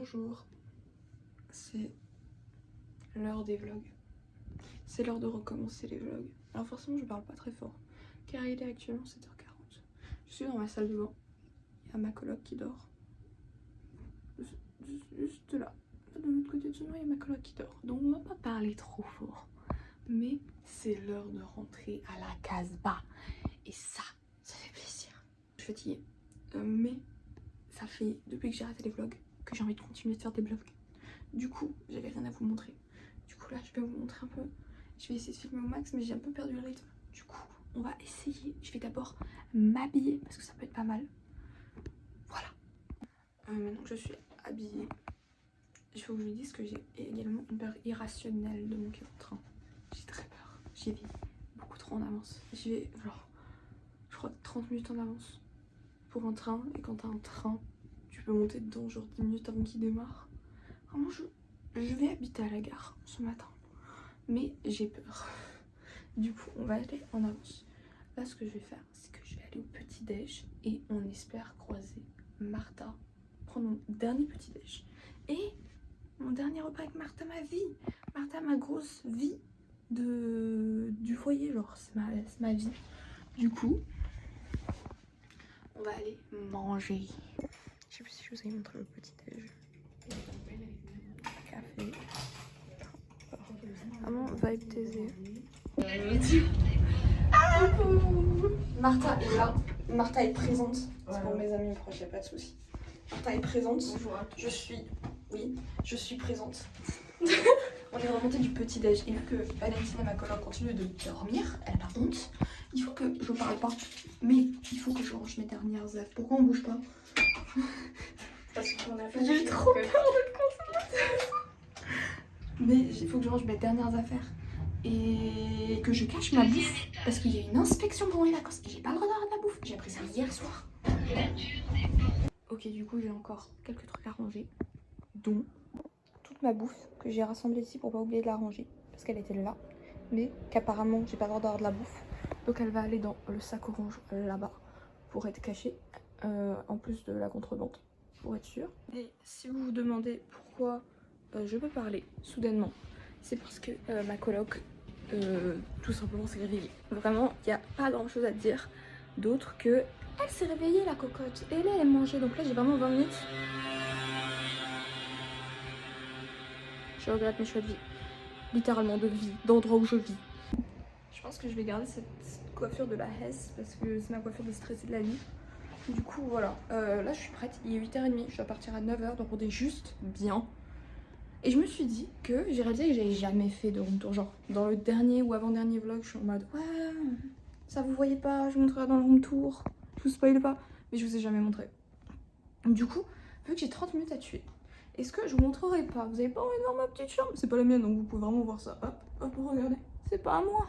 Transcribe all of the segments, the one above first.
Bonjour, c'est l'heure des vlogs. C'est l'heure de recommencer les vlogs. Alors forcément je parle pas très fort car il est actuellement 7h40. Je suis dans ma salle de bain. Il y a ma coloc qui dort. Juste là. De l'autre côté de ce mur il y a ma coloc qui dort. Donc on va pas parler trop fort. Mais c'est l'heure de rentrer à la Casbah. Et ça fait plaisir. Je suis fatiguée. Mais ça fait depuis que j'ai arrêté les vlogs que j'ai envie de continuer de faire des vlogs. Du coup, j'avais rien à vous montrer. Du coup là, je vais vous montrer un peu. Je vais essayer de filmer au max, mais j'ai un peu perdu le rythme. Du coup, on va essayer. Je vais d'abord m'habiller parce que ça peut être pas mal. Voilà. Maintenant que je suis habillée, il faut que je vous dise que j'ai également une peur irrationnelle de manquer le train. J'ai très peur. J'y vais beaucoup trop en avance. J'y vais genre, je crois 30 minutes en avance pour un train. Et quand t'as un train, tu peux monter dedans genre 10 minutes avant qu'il démarre. Vraiment, je vais habiter à la gare ce matin. Mais j'ai peur. Du coup, on va aller en avance. Là, ce que je vais faire, c'est que je vais aller au petit-déj. Et on espère croiser Martha. Prendre mon dernier petit-déj. Et mon dernier repas avec Martha, ma vie. Martha, ma grosse vie du foyer. Genre, c'est ma vie. Du coup, on va aller manger. Je sais plus si je vous ai montré le petit-déj. Café. Vraiment vibe taisé. Martha est là. Martha est présente. C'est pour mes amis proches, y'a pas de soucis. Martha est présente. Je suis présente. On est remonté du petit-déj. Et vu que Valentina, ma coloc, continue de dormir, elle a honte. Il faut que je parle pas. Mais il faut que je range mes dernières affaires. Pourquoi on bouge pas? Parce qu'on a fait. J'ai trop peur d'être concentrée. Mais il faut que je range mes dernières affaires. Et que je cache ma bouffe. Parce qu'il y a une inspection pendant les vacances. Et j'ai pas le droit d'avoir de la bouffe. J'ai appris ça hier soir. Ok, du coup, j'ai encore quelques trucs à ranger. Dont toute ma bouffe que j'ai rassemblée ici pour pas oublier de la ranger. Parce qu'elle était là. Mais qu'apparemment, j'ai pas le droit d'avoir de la bouffe. Donc elle va aller dans le sac orange là-bas. Pour être cachée. En plus de la contrebande. Pour être sûr. Et si vous vous demandez pourquoi je peux parler soudainement, c'est parce que ma coloc tout simplement s'est réveillée. Vraiment, il n'y a pas grand chose à dire d'autre que elle s'est réveillée la cocotte et là elle mangeait. Donc là j'ai vraiment 20 minutes. Je regrette mes choix de vie. Littéralement de vie, d'endroit où je vis. Je pense que je vais garder cette coiffure de la Hesse parce que c'est ma coiffure de stressée de la vie. Du coup voilà, là je suis prête, il est 8h30, je dois partir à 9h donc on est juste bien. Et je me suis dit que j'ai réalisé que j'avais jamais fait de room tour. Genre dans le dernier ou avant-dernier vlog je suis en mode ouais ça vous voyez pas, je vous montrerai dans le room tour, je vous spoil pas, mais je vous ai jamais montré. Du coup, vu que j'ai 30 minutes à tuer, est-ce que je vous montrerai pas? Vous avez pas envie de voir ma petite chambre? C'est pas la mienne donc vous pouvez vraiment voir ça. Hop, hop, regardez, c'est pas à moi.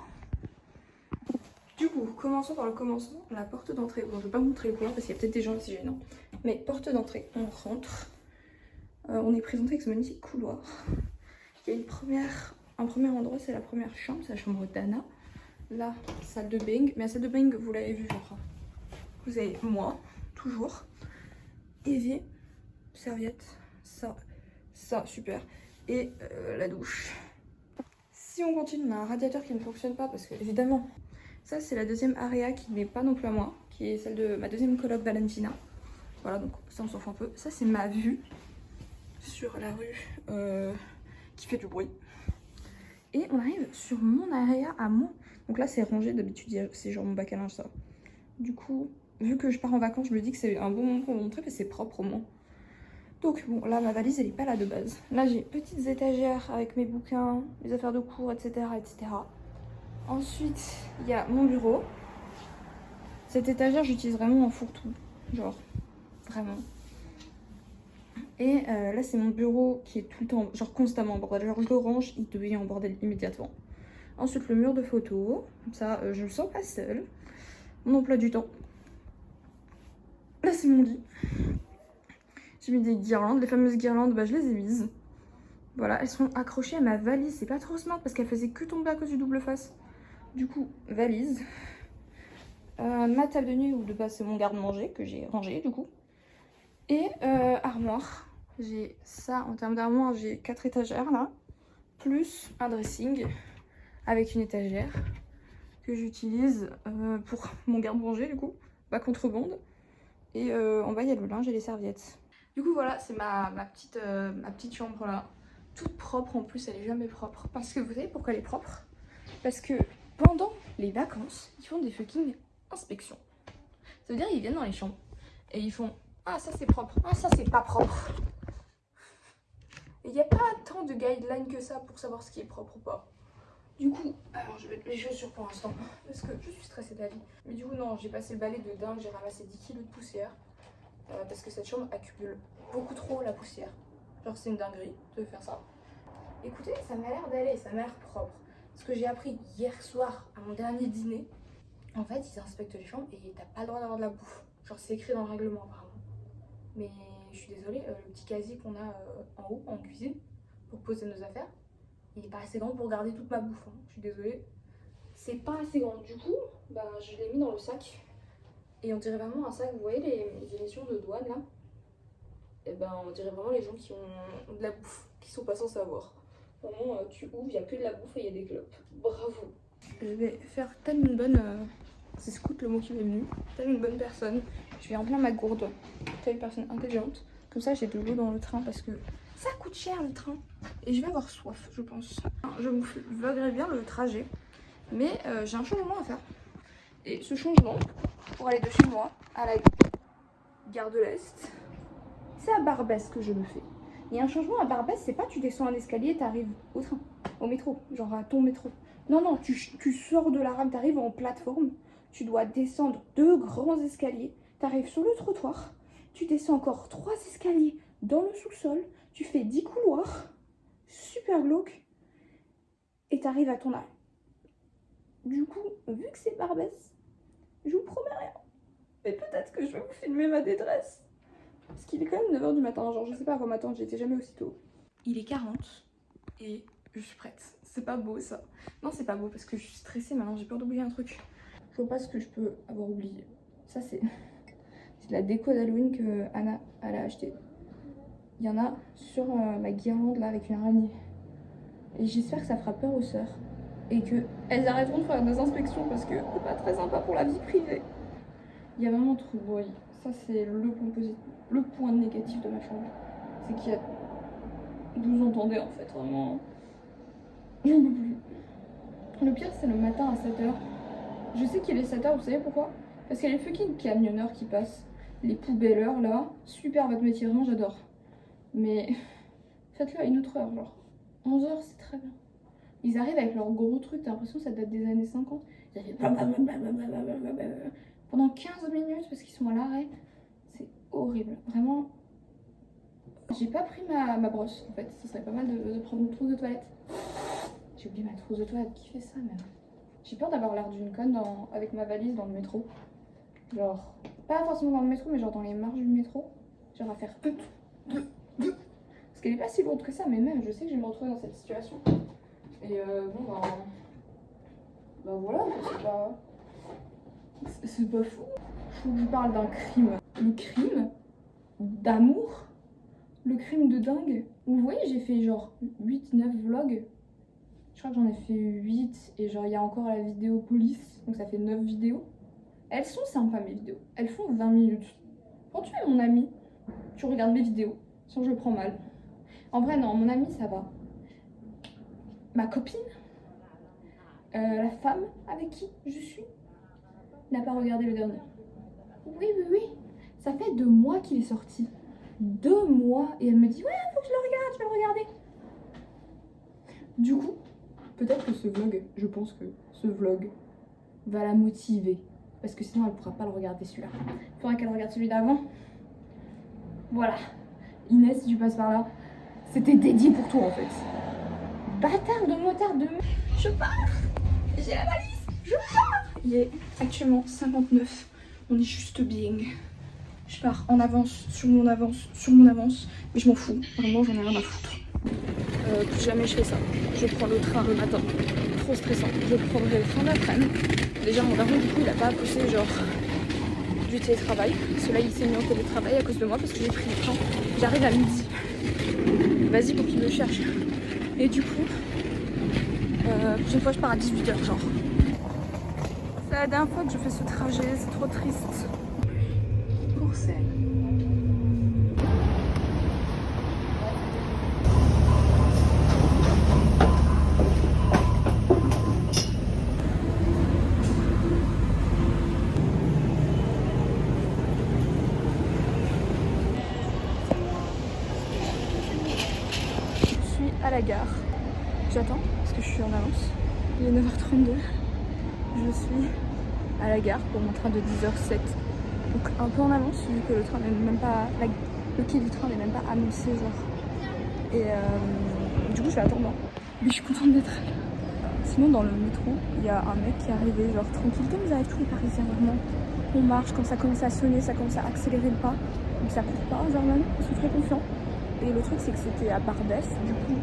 Du coup, commençons par le commencement, la porte d'entrée. Bon, je vais pas vous montrer le couloir parce qu'il y a peut-être des gens ici gênants. Mais porte d'entrée, on rentre. On est présenté avec ce magnifique couloir. Il y a un premier endroit, c'est la première chambre, c'est la chambre d'Anna. Là, salle de bain. Mais la salle de bain, vous l'avez vu, je crois. Vous avez moi, toujours. Évier, serviette, ça, super. Et la douche. Si on continue, on a un radiateur qui ne fonctionne pas parce que, évidemment, ça c'est la deuxième area qui n'est pas non plus à moi, qui est celle de ma deuxième coloc Valentina. Voilà, donc ça on s'en fout un peu. Ça c'est ma vue sur la rue qui fait du bruit. Et on arrive sur mon area à moi. Donc là c'est rangé, d'habitude c'est genre mon bac à linge ça. Du coup, vu que je pars en vacances, je me dis que c'est un bon moment pour vous montrer parce que c'est propre au moins. Donc bon, là ma valise elle est pas là de base. Là j'ai petites étagères avec mes bouquins, mes affaires de cours, etc. etc. Ensuite, il y a mon bureau. Cette étagère, j'utilise vraiment en fourre-tout. Genre, vraiment. Et là, c'est mon bureau qui est tout le temps, genre constamment en bordel. Genre, je le range, il devient en bordel immédiatement. Ensuite, le mur de photos. Comme ça, je me sens pas seule. Mon emploi du temps. Là, c'est mon lit. J'ai mis des guirlandes. Les fameuses guirlandes, bah, je les ai mises. Voilà, elles sont accrochées à ma valise. C'est pas trop smart parce qu'elle faisait que tomber à cause du double face. Du coup, valise. Ma table de nuit où de base c'est mon garde-manger que j'ai rangé du coup. Et armoire J'ai ça en termes d'armoire, j'ai 4 étagères là, plus un dressing avec une étagère que j'utilise pour mon garde-manger du coup, ma contrebande. Et en bas il y a le linge et les serviettes. Du coup voilà, c'est ma petite chambre là, toute propre en plus, elle est jamais propre. Parce que vous savez pourquoi elle est propre? Parce que pendant les vacances, ils font des fucking inspections. Ça veut dire ils viennent dans les chambres et ils font ah ça c'est propre, ah ça c'est pas propre. Et il n'y a pas tant de guidelines que ça pour savoir ce qui est propre ou pas. Du coup, alors je vais mettre mes chaussures pour l'instant parce que je suis stressée de la vie. Mais du coup non, j'ai passé le balai de dingue, j'ai ramassé 10 kilos de poussière parce que cette chambre accumule beaucoup trop la poussière. Genre c'est une dinguerie de faire ça. Écoutez, ça m'a l'air d'aller, ça m'a l'air propre. Ce que j'ai appris hier soir à mon dernier dîner, en fait ils inspectent les chambres et t'as pas le droit d'avoir de la bouffe. Genre c'est écrit dans le règlement apparemment. Mais je suis désolée, le petit casier qu'on a en haut, en cuisine, pour poser nos affaires, il est pas assez grand pour garder toute ma bouffe. Hein. Je suis désolée. C'est pas assez grand. Du coup, bah, je l'ai mis dans le sac. Et on dirait vraiment un sac, vous voyez les émissions de douane là? Et ben on dirait vraiment les gens qui ont de la bouffe, qui sont pas sans savoir. Vraiment, tu ouvres, il n'y a que de la bouffe et il y a des clopes. Bravo. Je vais faire telle une bonne... c'est scout le mot qui m'est venu. Telle une bonne personne. Je vais remplir ma gourde. Telle une personne intelligente. Comme ça, j'ai de l'eau dans le train parce que ça coûte cher le train. Et je vais avoir soif, je pense. Je vous vloggerai bien le trajet. Mais j'ai un changement à faire. Et ce changement, pour aller de chez moi à la gare de l'Est, c'est à Barbès que je le fais. Et un changement à Barbès, c'est pas tu descends un escalier, t'arrives au train, au métro, genre à ton métro. Non, non, tu sors de la rame, t'arrives en plateforme, tu dois descendre 2 grands escaliers, t'arrives sur le trottoir, tu descends encore 3 escaliers dans le sous-sol, tu fais 10 couloirs, super glauque, et t'arrives à ton arrêt. Du coup, vu que c'est Barbès, je vous promets rien. Mais peut-être que je vais vous filmer ma détresse. Parce qu'il est quand même 9h du matin, genre je sais pas à quoi m'attendre, j'étais jamais aussi tôt. Il est 40 et je suis prête. C'est pas beau ça. Non c'est pas beau parce que je suis stressée maintenant, j'ai peur d'oublier un truc. Je vois pas ce que je peux avoir oublié. Ça c'est la déco d'Halloween que Anna elle a acheté. Il y en a sur ma guirlande là avec une araignée. Et j'espère que ça fera peur aux sœurs. Et qu'elles arrêteront de faire des inspections parce que c'est pas très sympa pour la vie privée. Il y a vraiment trop de bruit. Ça c'est le point positif. Le point négatif de ma chambre, c'est qu'il y a... Vous entendez en fait, vraiment... J'en peux plus. Le pire c'est le matin à 7h. Je sais qu'il est 7h, vous savez pourquoi? Parce qu'il y a les fucking camionneurs qui passent. Les poubelleurs là. Super votre métier, vraiment j'adore. Mais faites-le à une autre heure, genre. 11h c'est très bien. Ils arrivent avec leur gros truc, t'as l'impression que ça date des années 50. Ils arrivent pendant 15 minutes parce qu'ils sont à l'arrêt. C'est horrible, vraiment. J'ai pas pris ma brosse en fait, ça serait pas mal de prendre une trousse de toilette. J'ai oublié ma trousse de toilette, qui fait ça même? J'ai peur d'avoir l'air d'une conne avec ma valise dans le métro. Genre, pas forcément dans le métro, mais genre dans les marches du métro. Genre à faire parce qu'elle est pas si lourde que ça, mais même je sais que je vais me retrouver dans cette situation. Et bon bah voilà, c'est pas fou. Je vous parle d'un crime. Le crime d'amour, le crime de dingue. Vous voyez, j'ai fait genre 8-9 vlogs. Je crois que j'en ai fait 8 et genre il y a encore la vidéo police, donc ça fait 9 vidéos. Elles sont sympas mes vidéos, elles font 20 minutes. Quand tu es mon ami, tu regardes mes vidéos, sinon je le prends mal. En vrai non, mon ami ça va. Ma copine, la femme avec qui je suis, n'a pas regardé le dernier. Oui, ça fait 2 mois qu'il est sorti. 2 mois et elle me dit ouais faut que je le regarde, je vais le regarder. Du coup, peut-être que ce vlog, je pense que ce vlog va la motiver. Parce que sinon elle ne pourra pas le regarder celui-là. Il faudra qu'elle regarde celui d'avant. Voilà. Inès, si tu passes par là, c'était dédié pour toi en fait. Bâtard de motard de... Je pars. J'ai la valise. Je pars. Il est actuellement 59. On est juste bien. Je pars en avance, sur mon avance. Mais je m'en fous. Vraiment, j'en ai rien à foutre. Plus jamais je fais ça. Je prends le train le matin. Trop stressant. Je prendrai le train d'après-midi. Déjà, mon daron, du coup, il a pas poussé genre du télétravail. Cela, il s'est mis en télétravail à cause de moi parce que j'ai pris le train. J'arrive à midi. Vas-y pour qu'il me cherche. Et du coup, prochaine fois je pars à 18h genre. C'est la dernière fois que je fais ce trajet, c'est trop triste. Courcelles. À la gare. J'attends parce que je suis en avance. Il est 9h32. Je suis à la gare pour mon train de 10h07. Donc un peu en avance vu que le train n'est même pas. Le quai du train n'est même pas annoncé genre. Et du coup je vais attendre. Mais je suis contente d'être là. Sinon dans le métro, il y a un mec qui est arrivé genre tranquille comme ils arrivent tous les Parisiens vraiment. On marche, quand ça commence à sonner, ça commence à accélérer le pas. Donc ça court pas genre même, ils sont très confiants. Et le truc c'est que c'était à Barbès, du coup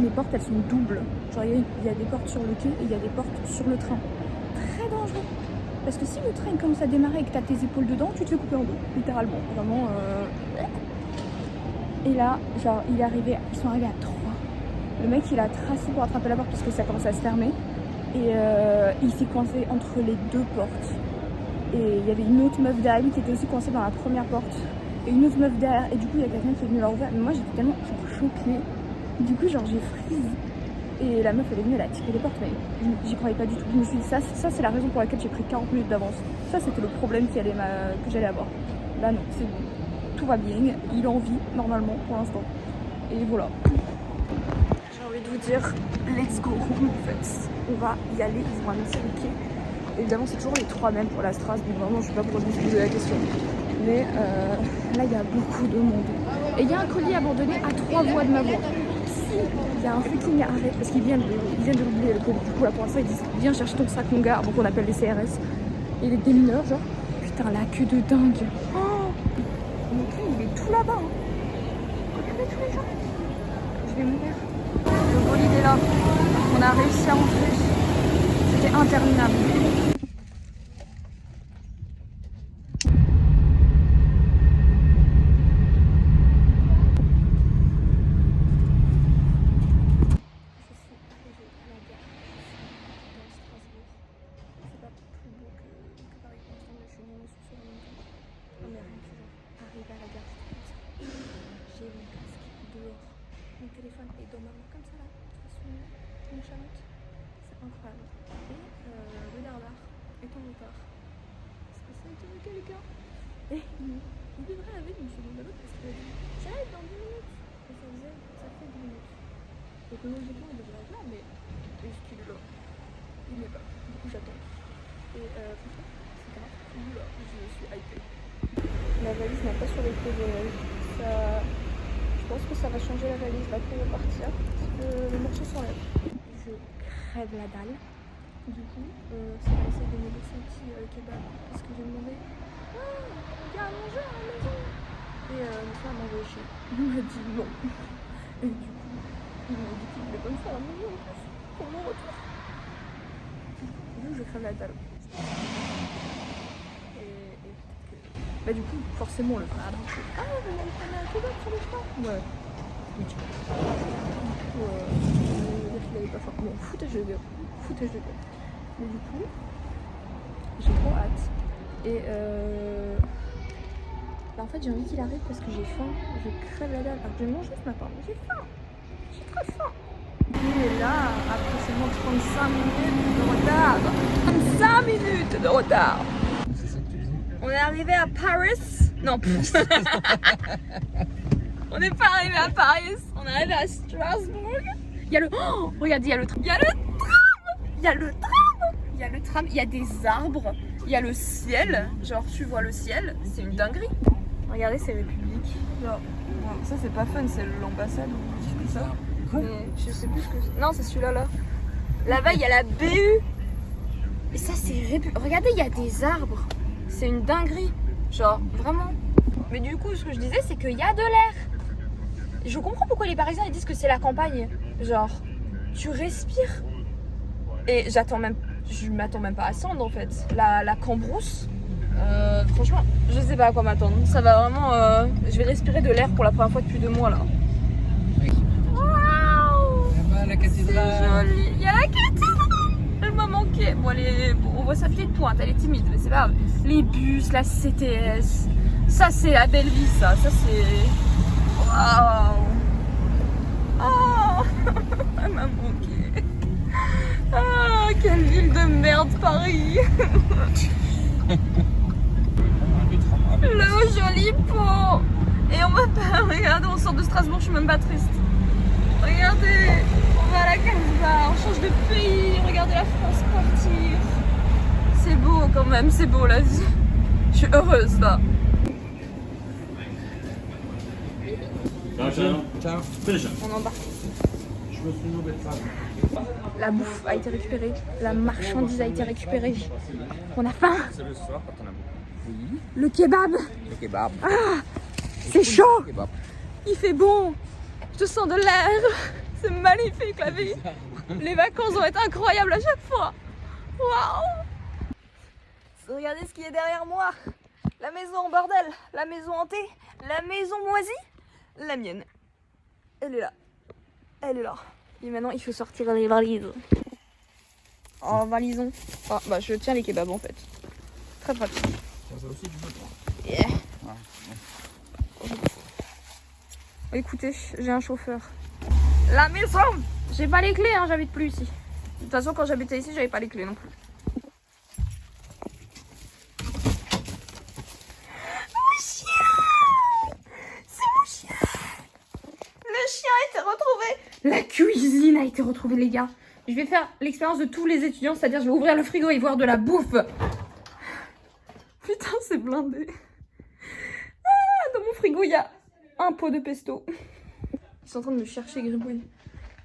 mes portes elles sont doubles. Genre il y a des portes sur le quai et il y a des portes sur le train. Très dangereux. Parce que si le train commence à démarrer et que t'as tes épaules dedans, tu te fais couper en deux, littéralement. Vraiment. Et là, genre ils sont arrivés à 3. Le mec il a tracé pour attraper la porte parce que ça commence à se fermer. Et il s'est coincé entre les deux portes. Et il y avait une autre meuf derrière lui qui était aussi coincée dans la première porte. Et une autre meuf derrière, et du coup il y a quelqu'un qui est venu leur ouvrir, mais moi j'étais tellement genre choquée, du coup genre j'ai freeze, et la meuf elle est venue, elle a tiré les portes, mais j'y croyais pas du tout. Je me suis dit ça c'est la raison pour laquelle j'ai pris 40 minutes d'avance, ça c'était le problème que j'allais avoir. Là non, c'est bon, tout va bien, il en vit normalement pour l'instant, et voilà. J'ai envie de vous dire, let's go en fait, on va y aller, ils vont annoncer le quai. Évidemment c'est toujours les 3 mêmes pour la Stras, donc vraiment je sais pas pourquoi je me suis posé la question. Mais là il y a beaucoup de monde. Et il y a un colis abandonné à 3 voies de ma voie. Si il y a un fucking arrêt, parce qu'ils viennent de l'oublier le colis. Du coup là pour l'instant ils disent viens chercher ton sac mon gars avant qu'on appelle les CRS. Et les démineurs genre putain la queue de dingue. Oh mon cul il est tout là-bas. Regardez tous les gens. Je vais mourir. Le bolide est là. On a réussi à rentrer. C'était interminable. Mon téléphone est dans ma main comme ça là, de façon nonchalante, c'est incroyable. Et le dardard est en retard. Est-ce que ça a été de quelqu'un? Et il devrait avec une seconde à l'autre parce que j'arrive dans 10 minutes. Et ça fait 10 minutes. Donc logiquement il devrait être là, mais est-ce qu'il est là? Il n'est pas. Du coup j'attends. Et franchement, c'est grave. Oula, je suis hypée. La valise n'a pas survécu de Noël. Je pense que ça va changer la valise là pour repartir parce que les morceaux s'enlèvent. Je crève la dalle. Du coup, ça va essayer de négocier un petit kebab parce que j'ai demandé il y a à manger à la maison. Et mon frère m'a envoyé chier. Il m'a dit non. Et du coup, il m'a dit qu'il voulait pas me faire à manger en plus pour mon retour. Du coup, je crève la dalle. Bah du coup, forcément, le cadre. Ah, vous m'avez pris un kebab sur le chemin. Ouais. Oui, tu vois. Du coup, il avait pas forcément foutage de gueule. Mais du coup, j'ai trop hâte. Et bah, en fait, j'ai envie qu'il arrive parce que j'ai faim. Je crève la dalle. Alors que j'ai mangé ce matin. J'ai faim. J'ai très faim. Il est là, après seulement 35 minutes de retard. 35 minutes de retard. On est arrivé à Paris. Non, on n'est pas arrivé à Paris. On est arrivé à Strasbourg. Il y a le. Oh, regardez, il y a le tram. Il y a le tram. Il y a des arbres. Il y a le ciel. Genre, tu vois le ciel. C'est une dinguerie. Regardez, c'est République. Genre, Ça c'est pas fun, c'est l'ambassade ou ça. mais je sais plus ce que c'est. Non, c'est celui-là là. Là-bas, il y a la BU. Et ça, c'est République. Regardez, il y a des arbres. C'est une dinguerie, genre vraiment. Mais du coup, ce que je disais, c'est qu'il y a de l'air. Je comprends pourquoi les Parisiens ils disent que c'est la campagne. Genre, tu respires. Et je m'attends même pas à Sand en fait. La Cambrousse, franchement, je sais pas à quoi m'attendre. Ça va vraiment. Je vais respirer de l'air pour la première fois depuis 2 mois là. Waouh! Là-bas, la C'est cathédrale. joli. Il y a la cathédrale. Elle m'a manqué. Bon, on voit sa petite pointe, elle est timide, mais c'est pas grave. Les bus, la CTS. Ça, c'est la belle vie, ça. Ça, c'est. Waouh! Oh! Elle m'a manqué. Ah, quelle ville de merde, Paris! Le joli pot! Et on va pas. Regardez, on sort de Strasbourg, je suis même pas triste. Regardez, on va à la Casbah, on change de pays, regardez la France partir. C'est beau quand même, c'est beau la vie. Je suis heureuse là. Ciao. On embarque. Je me suis nourri de ça. La bouffe a été récupérée, la marchandise a été récupérée. On a faim. C'est le soir quand on a beaucoup. Oui. Le kebab, Le kebab. c'est chaud, Kebab. il fait bon. Je sens de l'air. C'est magnifique la vie. Les vacances vont être incroyables à chaque fois. Waouh! Regardez ce qui est derrière moi. La maison en bordel, la maison hantée, la maison moisie, la mienne. Elle est là. Elle est là. Et maintenant, il faut sortir les valises. Oh, valisons. Oh, bah, je tiens les kebabs en fait. Très pratique. Ça aussi, tu veux, toi. Yeah. Ouais. Oh, écoutez, j'ai un chauffeur. La maison! J'ai pas les clés, hein, j'habite plus ici. De toute façon, quand j'habitais ici, j'avais pas les clés non plus. Mon chien! C'est mon chien! Le chien a été retrouvé! La cuisine a été retrouvée, les gars. Je vais faire l'expérience de tous les étudiants, c'est-à-dire je vais ouvrir le frigo et voir de la bouffe. Putain, c'est blindé. Ah, dans mon frigo, il y a un pot de pesto. Ils sont en train de me chercher, Gribouille.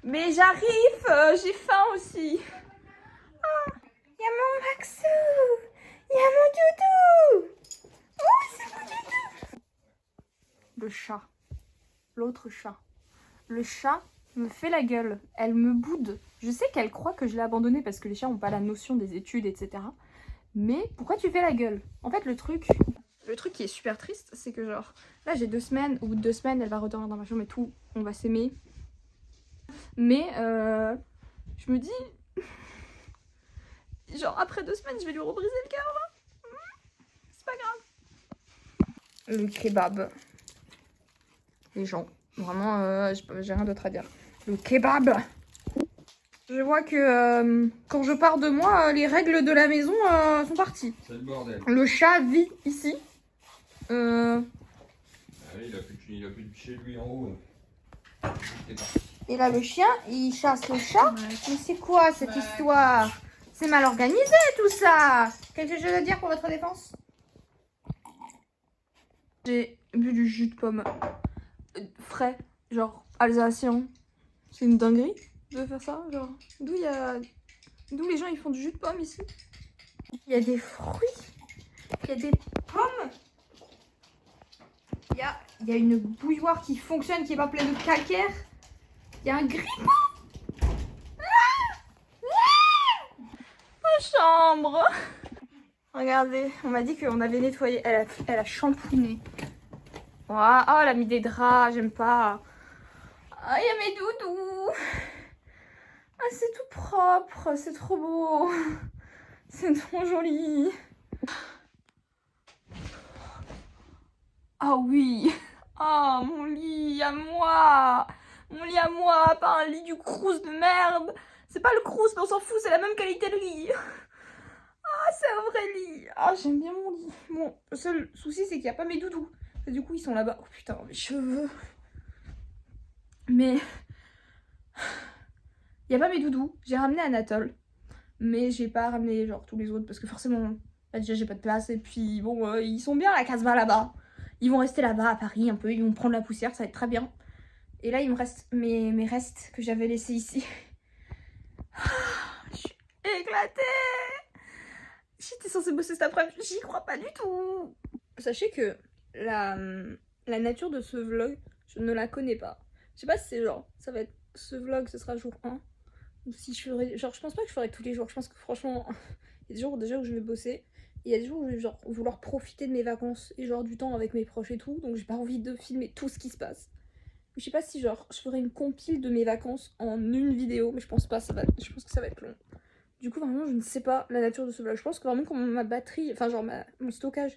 Mais j'arrive, j'ai faim aussi. Ah, il y a mon Maxou. Il y a mon doudou. Oh, c'est mon doudou. Le chat. L'autre chat. Le chat me fait la gueule. Elle me boude. Je sais qu'elle croit que je l'ai abandonné parce que les chats n'ont pas la notion des études, etc. Mais pourquoi tu fais la gueule? En fait, le truc qui est super triste, c'est que genre, là j'ai 2 semaines, au bout de 2 semaines, elle va retourner dans ma chambre et tout, on va s'aimer. Mais je me dis, genre après 2 semaines, je vais lui rebriser le cœur là. C'est pas grave. Le kebab. Les gens, vraiment, j'ai rien d'autre à dire. Le kebab. Je vois que quand je pars de moi, les règles de la maison sont parties. C'est le bordel. Le chat vit ici. Ah oui, il a plus de chez lui en haut. C'est parti. Et là, le chien, il chasse le chat. Mais c'est quoi cette histoire? C'est mal organisé tout ça. Quelque chose à dire pour votre défense? J'ai bu du jus de pomme frais, genre alsacien. C'est une dinguerie de faire ça. Genre, d'où les gens ils font du jus de pomme ici? Il y a des fruits, il y a des pommes. Il y a une bouilloire qui fonctionne, qui est pas pleine de calcaire. Il y a un grille-pain. Ma chambre. Regardez, on m'a dit qu'on avait nettoyé. Elle a shampooné. Oh, elle a mis des draps, j'aime pas. Ah, il y a mes doudous. Ah, c'est tout propre, c'est trop beau. C'est trop joli. Ah oui. Ah, mon lit à moi. Mon lit à moi, pas un lit du Crous de merde. C'est pas le Crous, mais on s'en fout, c'est la même qualité de lit. Ah, c'est un vrai lit. Ah, j'aime bien mon lit. Bon, le seul souci, c'est qu'il n'y a pas mes doudous. Et du coup, ils sont là-bas. Oh putain, mes cheveux. Mais il n'y a pas mes doudous. J'ai ramené Anatole. Mais j'ai pas ramené genre tous les autres parce que forcément, là, déjà, j'ai pas de place. Et puis, bon, ils sont bien à la Casbah là-bas. Ils vont rester là-bas à Paris un peu. Ils vont prendre la poussière, ça va être très bien. Et là, il me reste mes restes que j'avais laissés ici. Je suis éclatée. J'étais censée bosser cet après-midi. J'y crois pas du tout. Sachez que la nature de ce vlog, je ne la connais pas. Je sais pas si c'est genre, ça va être ce vlog, ce sera jour 1. Ou si je ferai, genre je pense pas que je ferai tous les jours. Je pense que franchement, il y a des jours déjà où je vais bosser. Et il y a des jours où je vais genre vouloir profiter de mes vacances et genre du temps avec mes proches et tout. Donc j'ai pas envie de filmer tout ce qui se passe. Je sais pas si genre je ferai une compile de mes vacances en une vidéo, mais je pense pas, je pense que ça va être long. Du coup vraiment je ne sais pas la nature de ce vlog. Je pense que vraiment quand ma batterie, enfin genre mon stockage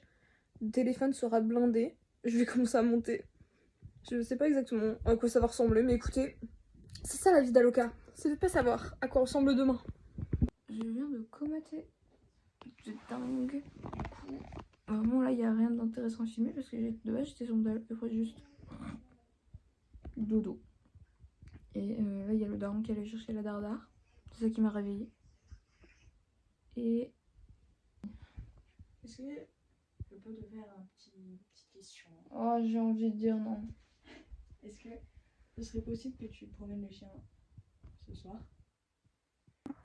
de téléphone sera blindé, je vais commencer à monter. Je sais pas exactement à quoi ça va ressembler, mais écoutez, c'est ça la vie d'Aloca, c'est de pas savoir à quoi ressemble demain. Je viens de comater, c'est dingue. Du coup, vraiment là il n'y a rien d'intéressant à filmer parce que de base j'étais sur mon téléphone juste dodo. Et là il y a le daron qui allait chercher la dardare, c'est ça qui m'a réveillée. Et... Est-ce que je peux te faire une petite question? Oh j'ai envie de dire non. Est-ce que ce serait possible que tu promènes le chien ce soir?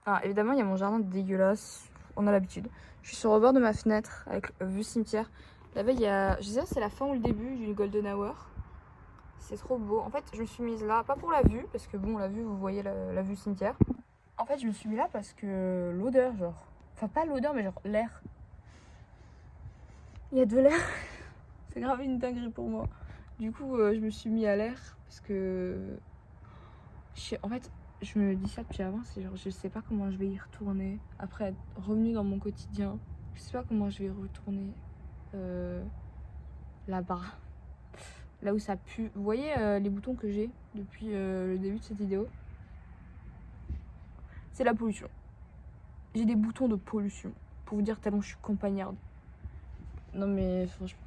Ah évidemment il y a mon jardin dégueulasse, on a l'habitude. Je suis sur le bord de ma fenêtre avec vue cimetière. Là-bas il y a, je sais pas si c'est la fin ou le début d'une golden hour. C'est trop beau. En fait je me suis mise là, pas pour la vue, parce que bon la vue vous voyez la vue cimetière. En fait je me suis mis là parce que l'odeur genre, enfin pas l'odeur mais genre l'air. Il y a de l'air. C'est grave une dinguerie pour moi. Du coup je me suis mis à l'air parce que... En fait je me dis ça depuis avant, c'est genre je sais pas comment je vais y retourner après être revenue dans mon quotidien. Je sais pas comment je vais y retourner là-bas, là où ça pue. Vous voyez les boutons que j'ai depuis le début de cette vidéo? C'est la pollution. J'ai des boutons de pollution pour vous dire tellement je suis campagnarde. Non mais franchement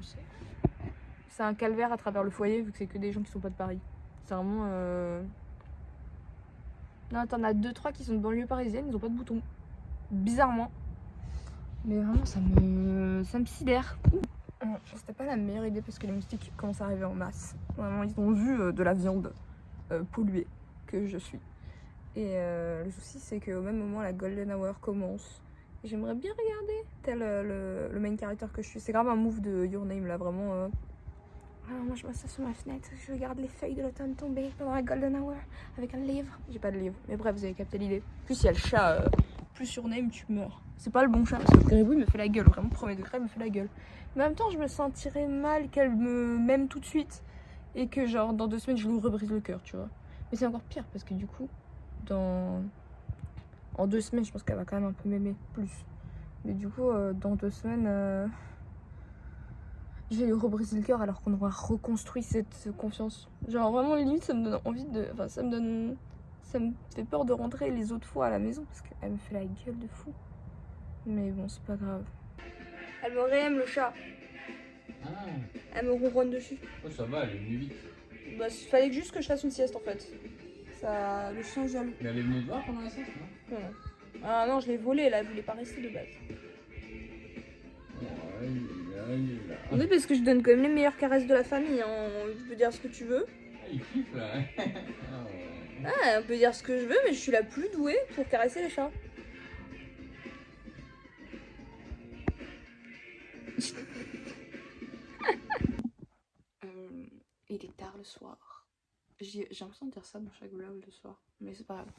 c'est un calvaire à travers le foyer vu que c'est que des gens qui sont pas de Paris. C'est vraiment non attends, on a 2-3 qui sont de banlieue parisienne, ils ont pas de boutons. Bizarrement. Mais vraiment ça me sidère. C'était pas la meilleure idée parce que les moustiques commencent à arriver en masse. Vraiment ils ont vu de la viande polluée que je suis. Et le souci c'est qu'au même moment la golden hour commence. Et j'aimerais bien regarder tel le main character que je suis. C'est grave un move de Your Name là vraiment. Alors moi je m'assois sur ma fenêtre, je regarde les feuilles de l'automne tomber pendant la golden hour avec un livre. J'ai pas de livre, mais bref vous avez capté l'idée. Plus il y a le chat, plus Your Name tu meurs. C'est pas le bon chat parce que le gribouille me fait la gueule, vraiment premier degré me fait la gueule. Mais en même temps je me sentirais mal qu'elle m'aime tout de suite et que genre dans 2 semaines je lui rebrise le cœur, tu vois. Mais c'est encore pire parce que du coup en 2 semaines je pense qu'elle va quand même un peu m'aimer plus. Mais du coup dans 2 semaines je vais lui rebriser le cœur alors qu'on aura reconstruit cette confiance. Genre vraiment limite ça me donne envie de... Enfin ça me fait peur de rentrer les autres fois à la maison parce qu'elle me fait la gueule de fou. Mais bon c'est pas grave. Elle me réaime le chat. Ah, Elle me ronronne dessus. oh, ça va, elle est venue vite. Bah fallait juste que je fasse une sieste en fait. Ça... Le chien est jaloux. Mais elle est venue te voir pendant la sieste, non? Non. Ah non je l'ai volée là, elle voulait pas rester de base. Oui parce que je donne quand même les meilleures caresses de la famille, hein. Tu peux dire ce que tu veux. Ah, il kiffe là. Ah, ouais. Ah, on peut dire ce que je veux, mais je suis la plus douée pour caresser les chats. Il est tard le soir. J'ai l'impression de dire ça dans chaque vlog le soir, mais c'est pas grave.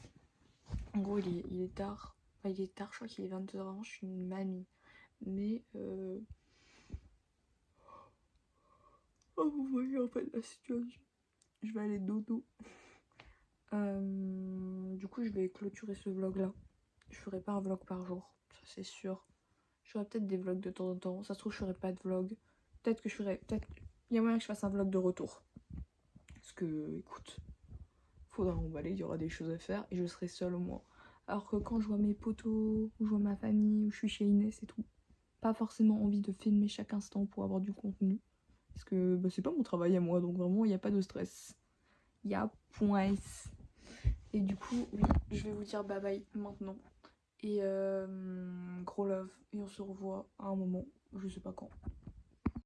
En gros, il est tard. Enfin, il est tard, je crois qu'il est 22h avant, je suis une mamie. Mais oh, vous voyez en fait la situation. Je vais aller dodo. Du coup, je vais clôturer ce vlog là. Je ferai pas un vlog par jour, ça c'est sûr. Je ferai peut-être des vlogs de temps en temps. Ça se trouve, je ferai pas de vlog. Peut-être que je ferai. Peut-être. Il y a moyen que je fasse un vlog de retour. Parce que, écoute, faudra emballer, il y aura des choses à faire et je serai seule au moins. Alors que quand je vois mes potos, ou je vois ma famille, ou je suis chez Inès et tout, pas forcément envie de filmer chaque instant pour avoir du contenu. Parce que bah, c'est pas mon travail à moi, donc vraiment il n'y a pas de stress. Il y a point. Et du coup, oui, je vais vous dire bye bye maintenant. Et gros love, et on se revoit à un moment, je sais pas quand.